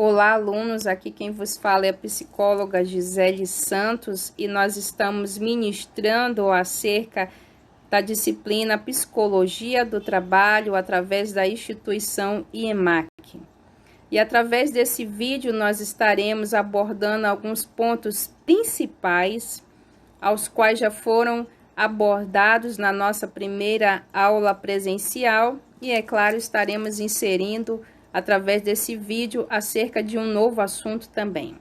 Olá, alunos, aqui quem vos fala é a psicóloga Gisele Santos e nós estamos ministrando acerca da disciplina Psicologia do Trabalho através da instituição IEMAC. E através desse vídeo nós estaremos abordando alguns pontos principais, aos quais já foram abordados na nossa primeira aula presencial e, é claro, estaremos inserindo através desse vídeo acerca de um novo assunto também.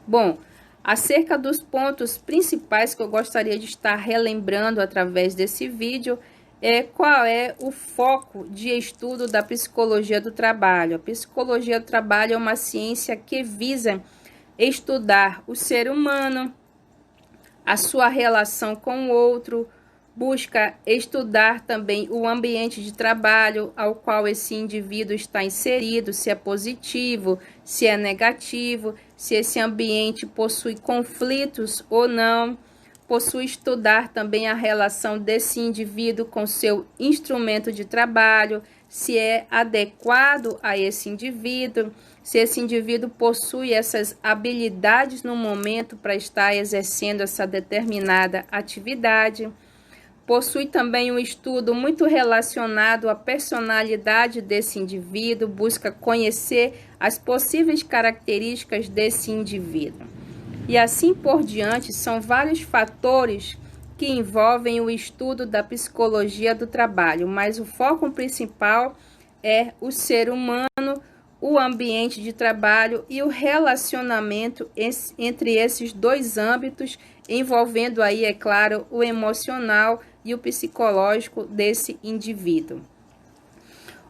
Bom, acerca dos pontos principais que eu gostaria de estar relembrando através desse vídeo qual é o foco de estudo da psicologia do trabalho. A psicologia do trabalho é uma ciência que visa estudar o ser humano, a sua relação com o outro, busca estudar também o ambiente de trabalho ao qual esse indivíduo está inserido, se é positivo, se é negativo, se esse ambiente possui conflitos ou não. Possui estudar também a relação desse indivíduo com seu instrumento de trabalho, se é adequado a esse indivíduo, se esse indivíduo possui essas habilidades no momento para estar exercendo essa determinada atividade. Possui também um estudo muito relacionado à personalidade desse indivíduo, busca conhecer as possíveis características desse indivíduo. E assim por diante, são vários fatores que envolvem o estudo da psicologia do trabalho, mas o foco principal é o ser humano, o ambiente de trabalho e o relacionamento entre esses dois âmbitos, envolvendo aí, é claro, o emocional e o psicológico desse indivíduo.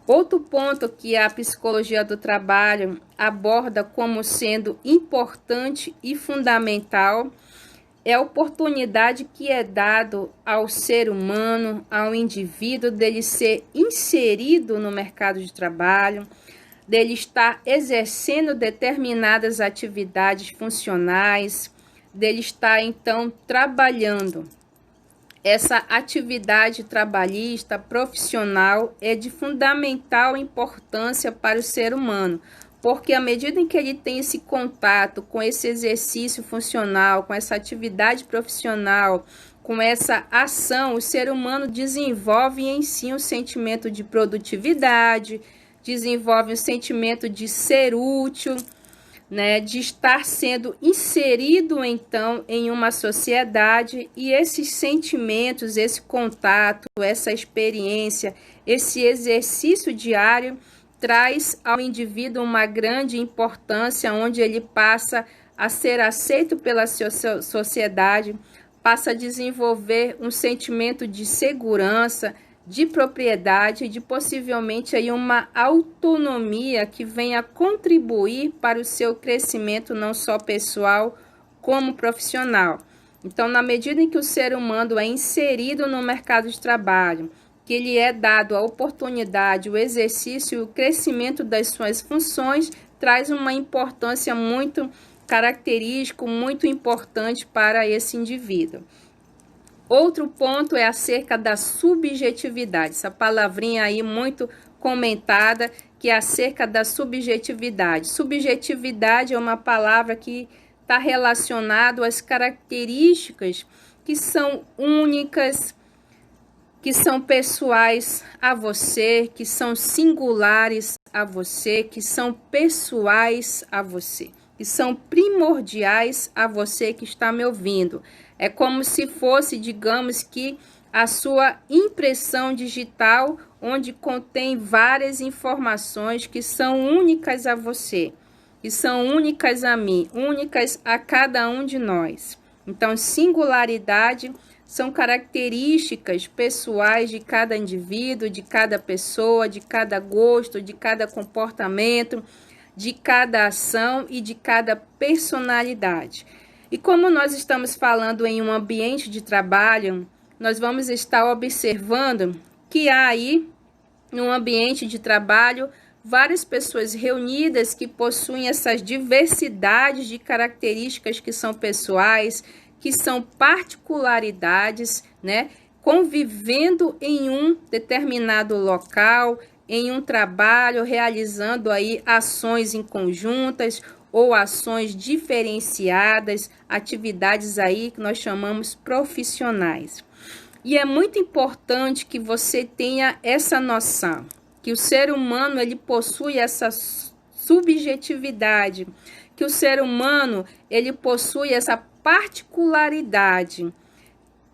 Outro ponto que a psicologia do trabalho aborda como sendo importante e fundamental é a oportunidade que é dado ao ser humano, ao indivíduo, dele ser inserido no mercado de trabalho, dele estar exercendo determinadas atividades funcionais, dele estar então trabalhando. Essa atividade trabalhista profissional é de fundamental importância para o ser humano, porque à medida em que ele tem esse contato com esse exercício funcional, com essa atividade profissional, com essa ação, o ser humano desenvolve em si um sentimento de produtividade, desenvolve o sentimento de ser útil, de estar sendo inserido então em uma sociedade, e esses sentimentos, esse contato, essa experiência, esse exercício diário traz ao indivíduo uma grande importância, onde ele passa a ser aceito pela sociedade, passa a desenvolver um sentimento de segurança, de propriedade, de possivelmente aí uma autonomia que venha contribuir para o seu crescimento não só pessoal como profissional. Então, na medida em que o ser humano é inserido no mercado de trabalho, que ele é dado a oportunidade, o exercício e o crescimento das suas funções, traz uma importância muito característica, muito importante para esse indivíduo. Outro ponto é acerca da subjetividade, essa palavrinha aí muito comentada, que é acerca da subjetividade. Subjetividade é uma palavra que está relacionada às características que são únicas, que são pessoais a você, que são singulares a você, que são pessoais a você, que são primordiais a você que está me ouvindo. É como se fosse, digamos que, a sua impressão digital, onde contém várias informações que são únicas a você, que são únicas a mim, únicas a cada um de nós. Então, singularidade são características pessoais de cada indivíduo, de cada pessoa, de cada gosto, de cada comportamento, de cada ação e de cada personalidade. E como nós estamos falando em um ambiente de trabalho, nós vamos estar observando que há aí, no ambiente de trabalho, várias pessoas reunidas que possuem essas diversidades de características que são pessoais, que são particularidades, convivendo em um determinado local, em um trabalho, realizando aí ações em conjuntas ou ações diferenciadas, atividades aí que nós chamamos profissionais. E é muito importante que você tenha essa noção, que o ser humano ele possui essa subjetividade, que o ser humano ele possui essa particularidade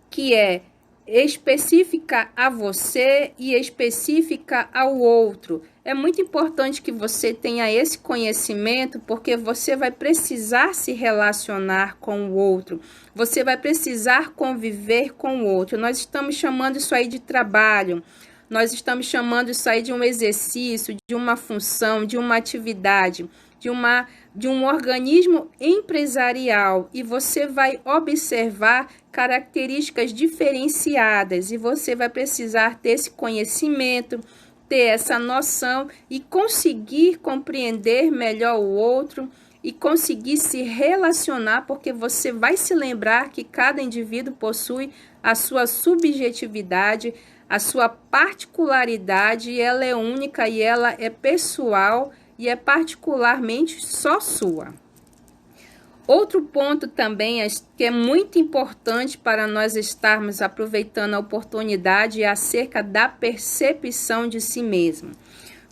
que é específica a você e específica ao outro. É muito importante que você tenha esse conhecimento, porque você vai precisar se relacionar com o outro, você vai precisar conviver com o outro. Nós estamos chamando isso aí de trabalho, nós estamos chamando isso aí de um exercício, de uma função, de uma atividade, de um organismo empresarial, e você vai observar características diferenciadas e você vai precisar ter esse conhecimento, ter essa noção e conseguir compreender melhor o outro e conseguir se relacionar, porque você vai se lembrar que cada indivíduo possui a sua subjetividade, a sua particularidade, e ela é única e ela é pessoal e é particularmente só sua. Outro ponto também que é muito importante para nós estarmos aproveitando a oportunidade é acerca da percepção de si mesmo.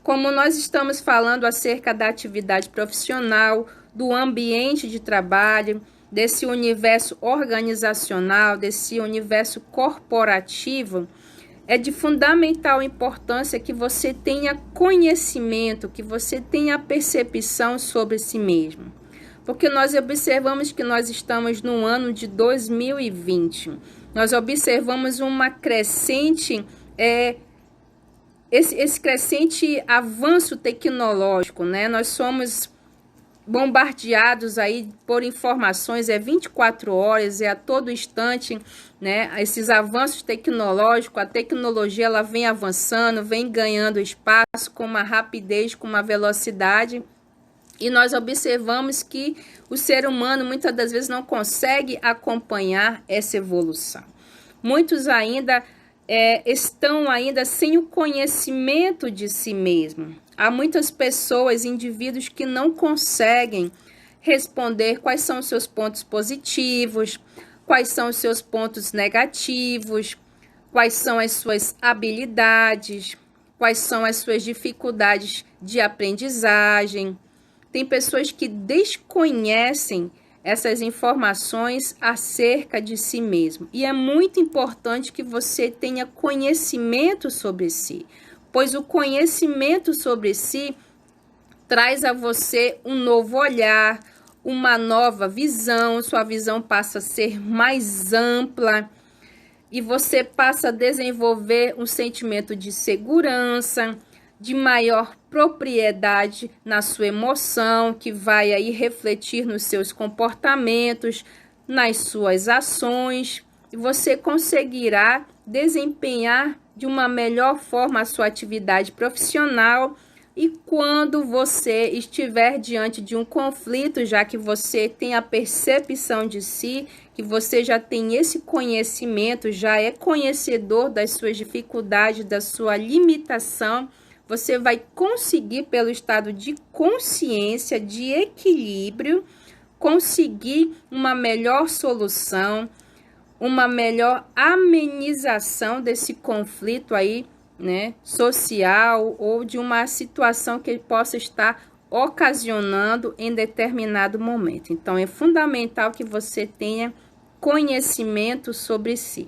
Como nós estamos falando acerca da atividade profissional, do ambiente de trabalho, desse universo organizacional, desse universo corporativo, é de fundamental importância que você tenha conhecimento, que você tenha percepção sobre si mesmo. Porque nós observamos que nós estamos no ano de 2020. Nós observamos uma crescente, esse crescente avanço tecnológico, né? Nós somos bombardeados aí por informações, 24 horas, a todo instante, né? Esses avanços tecnológicos, a tecnologia ela vem avançando, vem ganhando espaço com uma rapidez, com uma velocidade. E nós observamos que o ser humano muitas das vezes não consegue acompanhar essa evolução. Muitos ainda estão ainda sem o conhecimento de si mesmo. Há muitas pessoas, indivíduos que não conseguem responder quais são os seus pontos positivos, quais são os seus pontos negativos, quais são as suas habilidades, quais são as suas dificuldades de aprendizagem. Tem pessoas que desconhecem essas informações acerca de si mesmo. E é muito importante que você tenha conhecimento sobre si, pois o conhecimento sobre si traz a você um novo olhar, uma nova visão, sua visão passa a ser mais ampla e você passa a desenvolver um sentimento de segurança, de maior propriedade na sua emoção, que vai aí refletir nos seus comportamentos, nas suas ações, e você conseguirá desempenhar de uma melhor forma a sua atividade profissional. E quando você estiver diante de um conflito, já que você tem a percepção de si, que você já tem esse conhecimento, já é conhecedor das suas dificuldades, da sua limitação, você vai conseguir, pelo estado de consciência, de equilíbrio, conseguir uma melhor solução, uma melhor amenização desse conflito aí, né, social ou de uma situação que ele possa estar ocasionando em determinado momento. Então, é fundamental que você tenha conhecimento sobre si.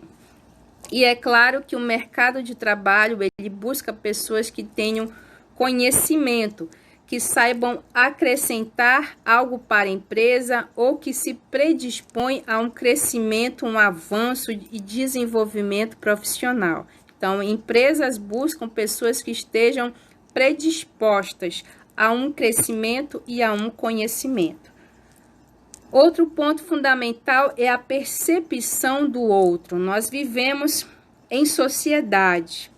E é claro que o mercado de trabalho, ele busca pessoas que tenham conhecimento, que saibam acrescentar algo para a empresa ou que se predispõem a um crescimento, um avanço e desenvolvimento profissional. Então, empresas buscam pessoas que estejam predispostas a um crescimento e a um conhecimento. Outro ponto fundamental é a percepção do outro. Nós vivemos em sociedade,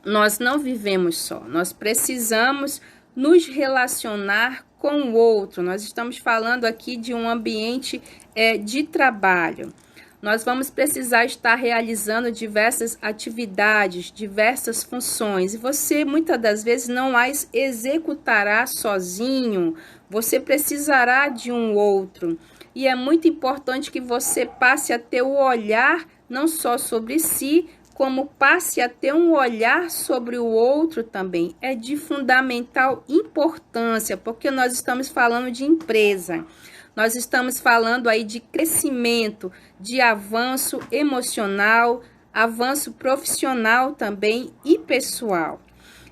nós não vivemos só, nós precisamos nos relacionar com o outro. Nós estamos falando aqui de um ambiente de trabalho. nós vamos precisar estar realizando diversas atividades, diversas funções. E você, muitas das vezes, não as executará sozinho. Você precisará de um outro. E é muito importante que você passe a ter o olhar não só sobre si, como passe a ter um olhar sobre o outro também. É de fundamental importância, porque nós estamos falando de empresa. Nós estamos falando aí de crescimento, de avanço emocional, avanço profissional também e pessoal.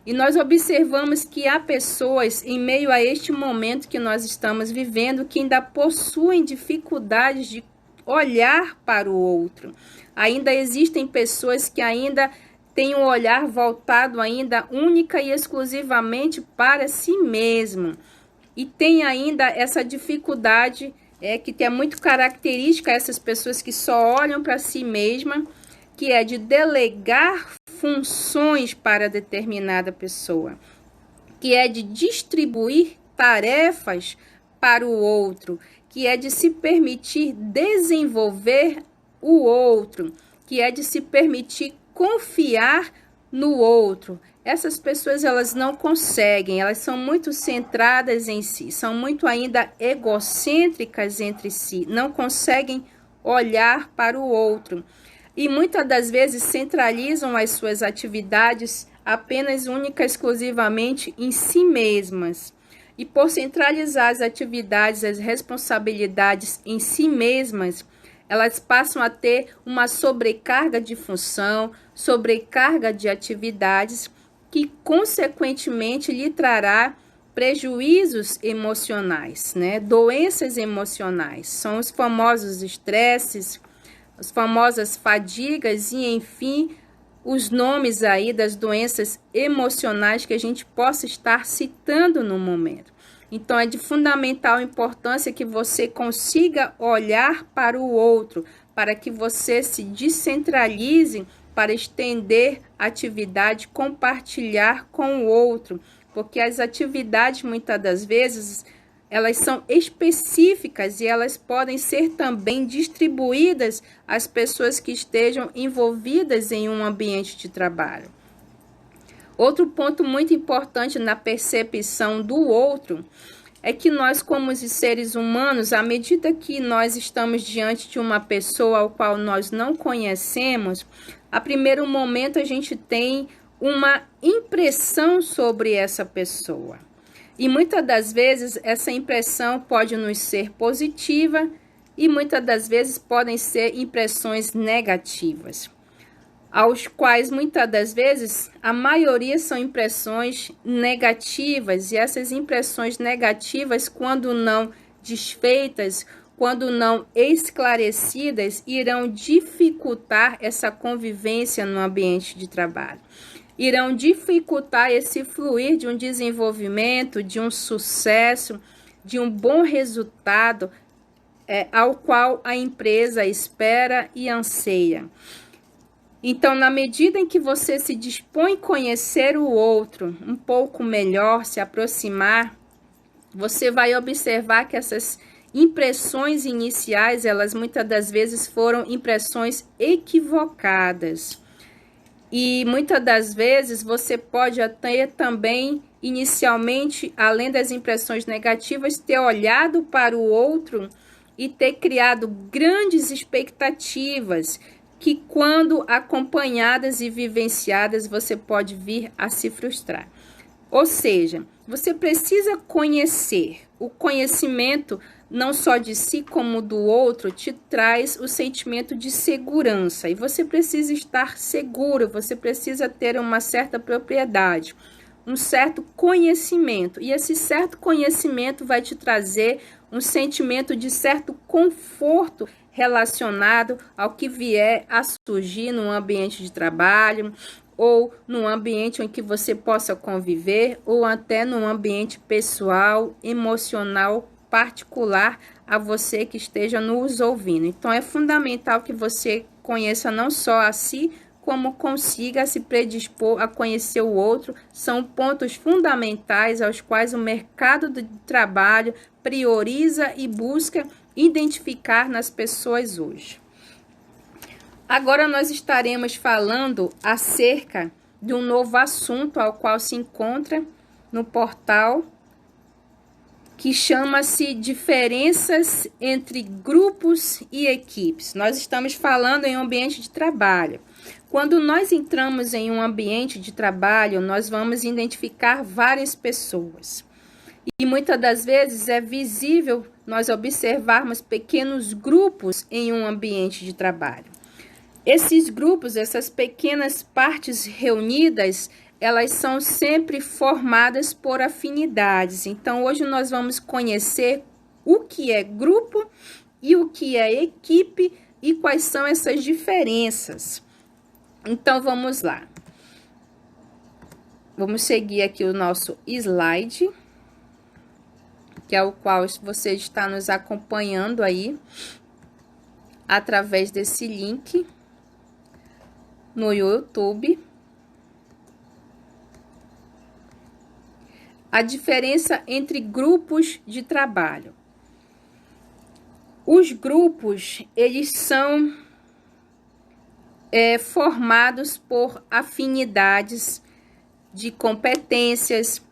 E nós observamos que há pessoas em meio a este momento que nós estamos vivendo que ainda possuem dificuldades de olhar para o outro. Ainda existem pessoas que ainda têm um olhar voltado ainda única e exclusivamente para si mesmo. E tem ainda essa dificuldade que é muito característica a essas pessoas que só olham para si mesma, que é de delegar funções para determinada pessoa, que é de distribuir tarefas para o outro, que é de se permitir desenvolver o outro, que é de se permitir confiar no outro. Essas pessoas, elas não conseguem, elas são muito centradas em si, são muito ainda egocêntricas entre si, não conseguem olhar para o outro. E muitas das vezes centralizam as suas atividades apenas, única e exclusivamente em si mesmas. E por centralizar as atividades, as responsabilidades em si mesmas, elas passam a ter uma sobrecarga de função, sobrecarga de atividades, que consequentemente lhe trará prejuízos emocionais, né? Doenças emocionais, são os famosos estresses, as famosas fadigas e, enfim, os nomes aí das doenças emocionais que a gente possa estar citando no momento. Então, é de fundamental importância que você consiga olhar para o outro, para que você se descentralize para estender a atividade, compartilhar com o outro, porque as atividades, muitas das vezes, elas são específicas e elas podem ser também distribuídas às pessoas que estejam envolvidas em um ambiente de trabalho. Outro ponto muito importante na percepção do outro é que nós, como os seres humanos, à medida que nós estamos diante de uma pessoa ao qual nós não conhecemos, a primeiro momento a gente tem uma impressão sobre essa pessoa. E muitas das vezes essa impressão pode nos ser positiva e muitas das vezes podem ser impressões negativas, aos quais muitas das vezes a maioria são impressões negativas, e essas impressões negativas, quando não desfeitas, quando não esclarecidas, irão dificultar essa convivência no ambiente de trabalho. Irão dificultar esse fluir de um desenvolvimento, de um sucesso, de um bom resultado ao qual a empresa espera e anseia. Então, na medida em que você se dispõe a conhecer o outro um pouco melhor, se aproximar, você vai observar que essas impressões iniciais, elas muitas das vezes foram impressões equivocadas. E muitas das vezes você pode até também, inicialmente, além das impressões negativas, ter olhado para o outro e ter criado grandes expectativas, que quando acompanhadas e vivenciadas, você pode vir a se frustrar. Ou seja, você precisa conhecer. O conhecimento, não só de si como do outro, te traz o sentimento de segurança. E você precisa estar seguro, você precisa ter uma certa propriedade, um certo conhecimento. E esse certo conhecimento vai te trazer um sentimento de certo conforto relacionado ao que vier a surgir no ambiente de trabalho, ou num ambiente em que você possa conviver, ou até num ambiente pessoal, emocional, particular a você que esteja nos ouvindo. Então, é fundamental que você conheça não só a si, como consiga se predispor a conhecer o outro. São pontos fundamentais aos quais o mercado de trabalho prioriza e busca identificar nas pessoas hoje. Agora nós estaremos falando acerca de um novo assunto ao qual se encontra no portal, que chama-se diferenças entre grupos e equipes. Nós estamos falando em um ambiente de trabalho. Quando nós entramos em um ambiente de trabalho, nós vamos identificar várias pessoas. E muitas das vezes é visível nós observarmos pequenos grupos em um ambiente de trabalho. Esses grupos, essas pequenas partes reunidas, elas são sempre formadas por afinidades. Então, hoje nós vamos conhecer o que é grupo e o que é equipe e quais são essas diferenças. Então, vamos lá. Vamos seguir aqui o nosso slide, que é o qual você está nos acompanhando aí através desse link no YouTube. A diferença entre grupos de trabalho. Os grupos, eles são formados por afinidades de competências,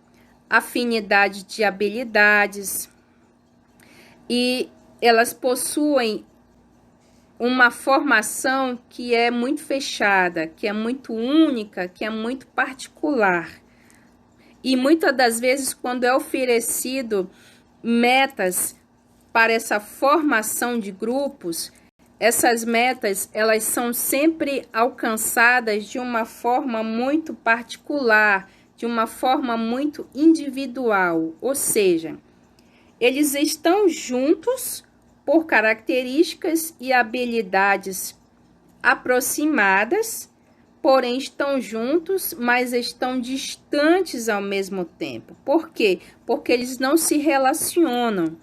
afinidade de habilidades, e elas possuem uma formação que é muito fechada, que é muito única, que é muito particular. E muitas das vezes, quando é oferecido metas para essa formação de grupos, essas metas, elas são sempre alcançadas de uma forma muito particular, de uma forma muito individual. Ou seja, eles estão juntos por características e habilidades aproximadas, porém estão juntos, mas estão distantes ao mesmo tempo. Por quê? Porque eles não se relacionam.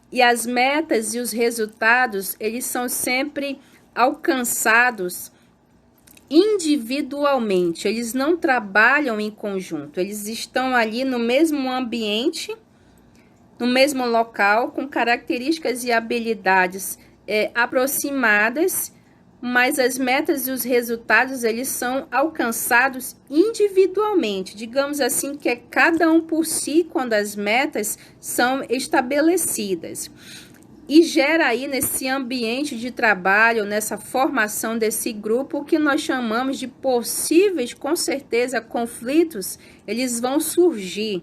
E as metas e os resultados, eles são sempre alcançados individualmente. Eles não trabalham em conjunto. Eles estão ali no mesmo ambiente, no mesmo local, com características e habilidades aproximadas, mas as metas e os resultados, eles são alcançados individualmente. Digamos assim, que é cada um por si quando as metas são estabelecidas. E gera aí nesse ambiente de trabalho, nessa formação desse grupo, o que nós chamamos de possíveis, com certeza, conflitos, eles vão surgir.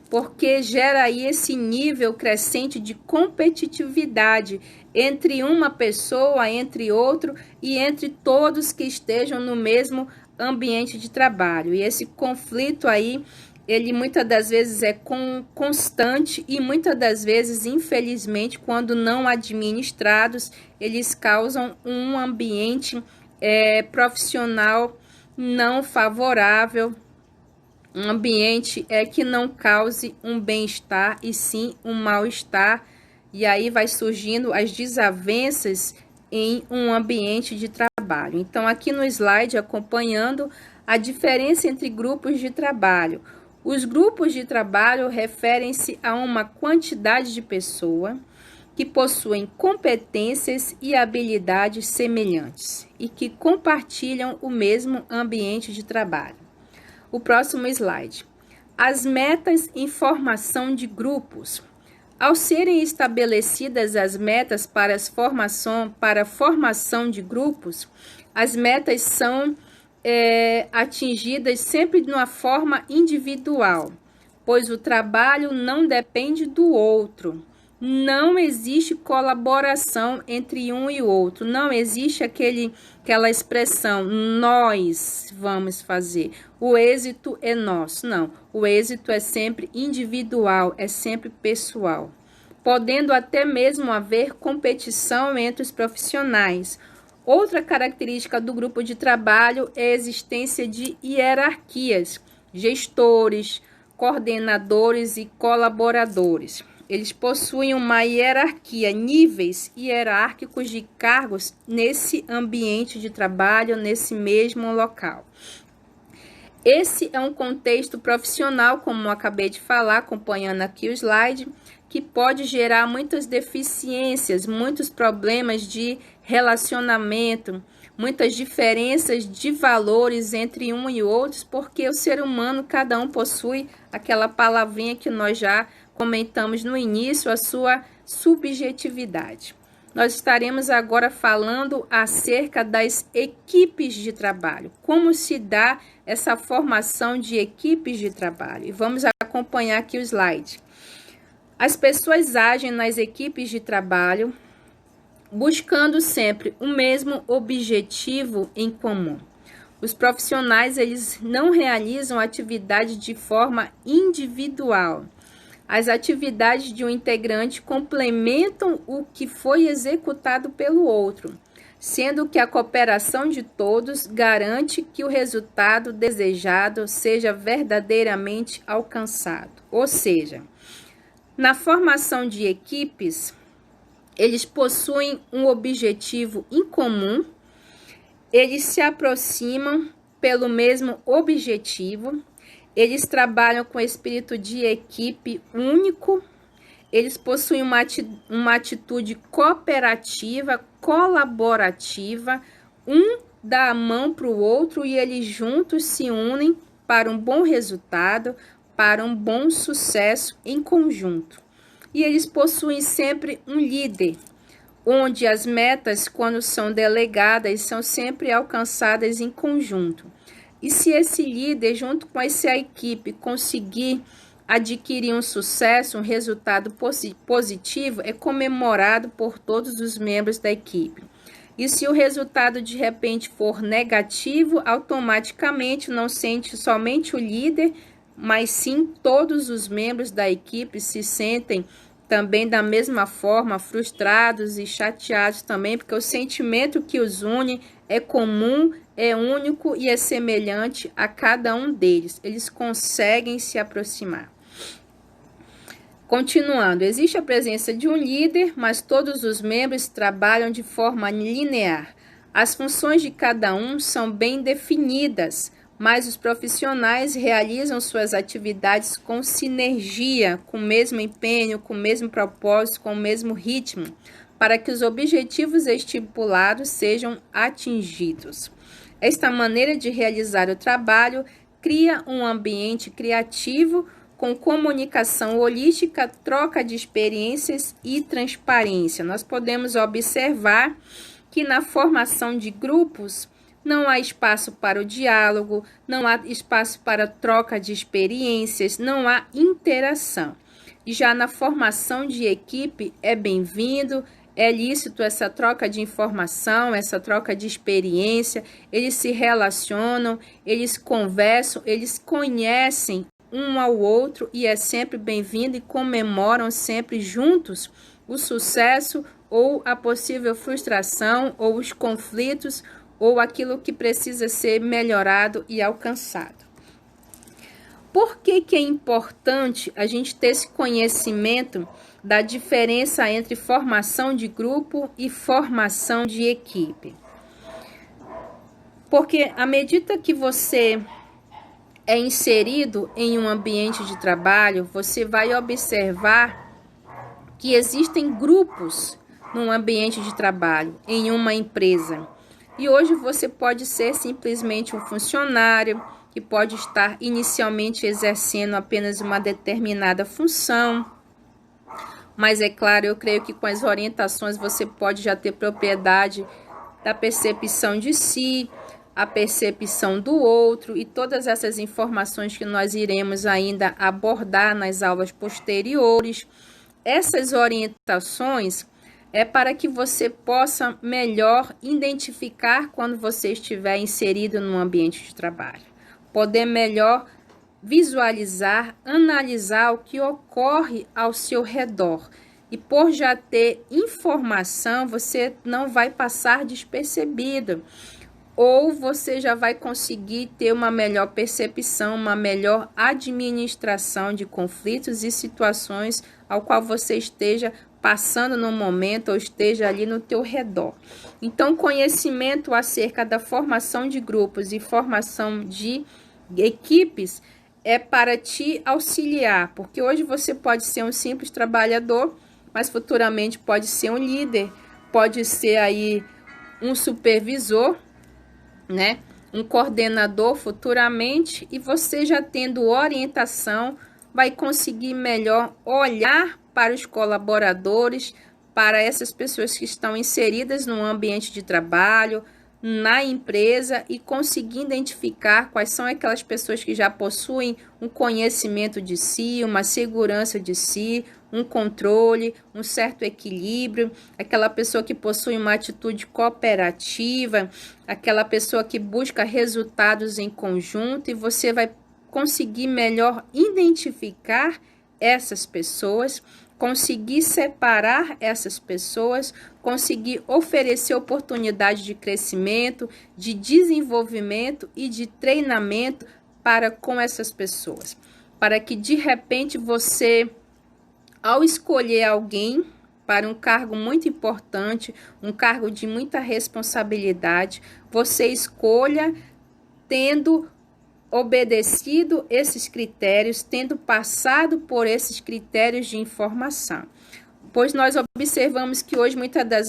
Porque gera aí esse nível crescente de competitividade entre uma pessoa, entre outro e entre todos que estejam no mesmo ambiente de trabalho. E esse conflito aí, ele muitas das vezes é constante e muitas das vezes, infelizmente, quando não administrados, eles causam um ambiente profissional não favorável, um ambiente que não cause um bem-estar e sim um mal-estar. E aí vai surgindo as desavenças em um ambiente de trabalho. Então, aqui no slide, acompanhando a diferença entre grupos de trabalho. Os grupos de trabalho referem-se a uma quantidade de pessoas que possuem competências e habilidades semelhantes e que compartilham o mesmo ambiente de trabalho. O próximo slide. As metas em formação de grupos. Ao serem estabelecidas as metas para a formação de grupos, as metas são atingidas sempre de uma forma individual, pois o trabalho não depende do outro. Não existe colaboração entre um e outro. Não existe aquela expressão, nós vamos fazer. O êxito é nosso. Não, o êxito é sempre individual, é sempre pessoal. Podendo até mesmo haver competição entre os profissionais. Outra característica do grupo de trabalho é a existência de hierarquias, gestores, coordenadores e colaboradores. Eles possuem uma hierarquia, níveis hierárquicos de cargos nesse ambiente de trabalho, nesse mesmo local. Esse é um contexto profissional, como eu acabei de falar, acompanhando aqui o slide, que pode gerar muitas deficiências, muitos problemas de relacionamento, muitas diferenças de valores entre um e outros, porque o ser humano, cada um possui aquela palavrinha que nós já comentamos no início, a sua subjetividade. Nós estaremos agora falando acerca das equipes de trabalho, como se dá essa formação de equipes de trabalho. E vamos acompanhar aqui o slide. As pessoas agem nas equipes de trabalho buscando sempre o mesmo objetivo em comum. Os profissionais, eles não realizam atividade de forma individual. As atividades de um integrante complementam o que foi executado pelo outro, sendo que a cooperação de todos garante que o resultado desejado seja verdadeiramente alcançado. Ou seja, na formação de equipes, eles possuem um objetivo em comum, eles se aproximam pelo mesmo objetivo, eles trabalham com espírito de equipe único, eles possuem uma atitude cooperativa, colaborativa, um dá a mão para o outro e eles juntos se unem para um bom resultado, para um bom sucesso em conjunto. E eles possuem sempre um líder, onde as metas, quando são delegadas, são sempre alcançadas em conjunto. E se esse líder, junto com essa equipe, conseguir adquirir um sucesso, um resultado positivo, é comemorado por todos os membros da equipe. E se o resultado de repente for negativo, automaticamente não sente somente o líder, mas sim todos os membros da equipe se sentem também da mesma forma frustrados e chateados também, porque o sentimento que os une é comum, é único e é semelhante a cada um deles. Eles conseguem se aproximar. Continuando, existe a presença de um líder, mas todos os membros trabalham de forma linear. As funções de cada um são bem definidas, mas os profissionais realizam suas atividades com sinergia, com o mesmo empenho, com o mesmo propósito, com o mesmo ritmo, para que os objetivos estipulados sejam atingidos. Esta maneira de realizar o trabalho cria um ambiente criativo com comunicação holística, troca de experiências e transparência. Nós podemos observar que na formação de grupos não há espaço para o diálogo, não há espaço para troca de experiências, não há interação. E já na formação de equipe é bem-vindo, é lícito essa troca de informação, essa troca de experiência, eles se relacionam, eles conversam, eles conhecem um ao outro e é sempre bem-vindo e comemoram sempre juntos o sucesso ou a possível frustração ou os conflitos ou aquilo que precisa ser melhorado e alcançado. Por que é importante a gente ter esse conhecimento da diferença entre formação de grupo e formação de equipe? Porque à medida que você é inserido em um ambiente de trabalho, você vai observar que existem grupos num ambiente de trabalho, em uma empresa. E hoje você pode ser simplesmente um funcionário que pode estar inicialmente exercendo apenas uma determinada função. Mas é claro, eu creio que com as orientações você pode já ter propriedade da percepção de si, a percepção do outro e todas essas informações que nós iremos ainda abordar nas aulas posteriores. Essas orientações é para que você possa melhor identificar quando você estiver inserido no ambiente de trabalho. Poder melhor visualizar, analisar o que ocorre ao seu redor. E por já ter informação, você não vai passar despercebido. Ou você já vai conseguir ter uma melhor percepção, uma melhor administração de conflitos e situações ao qual você esteja passando no momento ou esteja ali no teu redor. Então, conhecimento acerca da formação de grupos e formação de equipes é para te auxiliar, porque hoje você pode ser um simples trabalhador, mas futuramente pode ser um líder, pode ser aí um supervisor, né? Um coordenador futuramente, e você já tendo orientação, vai conseguir melhor olhar para os colaboradores, para essas pessoas que estão inseridas no ambiente de trabalho, na empresa, e conseguir identificar quais são aquelas pessoas que já possuem um conhecimento de si, uma segurança de si, um controle, um certo equilíbrio, aquela pessoa que possui uma atitude cooperativa, aquela pessoa que busca resultados em conjunto, e você vai conseguir melhor identificar essas pessoas, conseguir separar essas pessoas, conseguir oferecer oportunidade de crescimento, de desenvolvimento e de treinamento para com essas pessoas, para que de repente você, ao escolher alguém para um cargo muito importante, um cargo de muita responsabilidade, você escolha tendo obedecido esses critérios, tendo passado por esses critérios de informação. Pois nós observamos que hoje, muitas das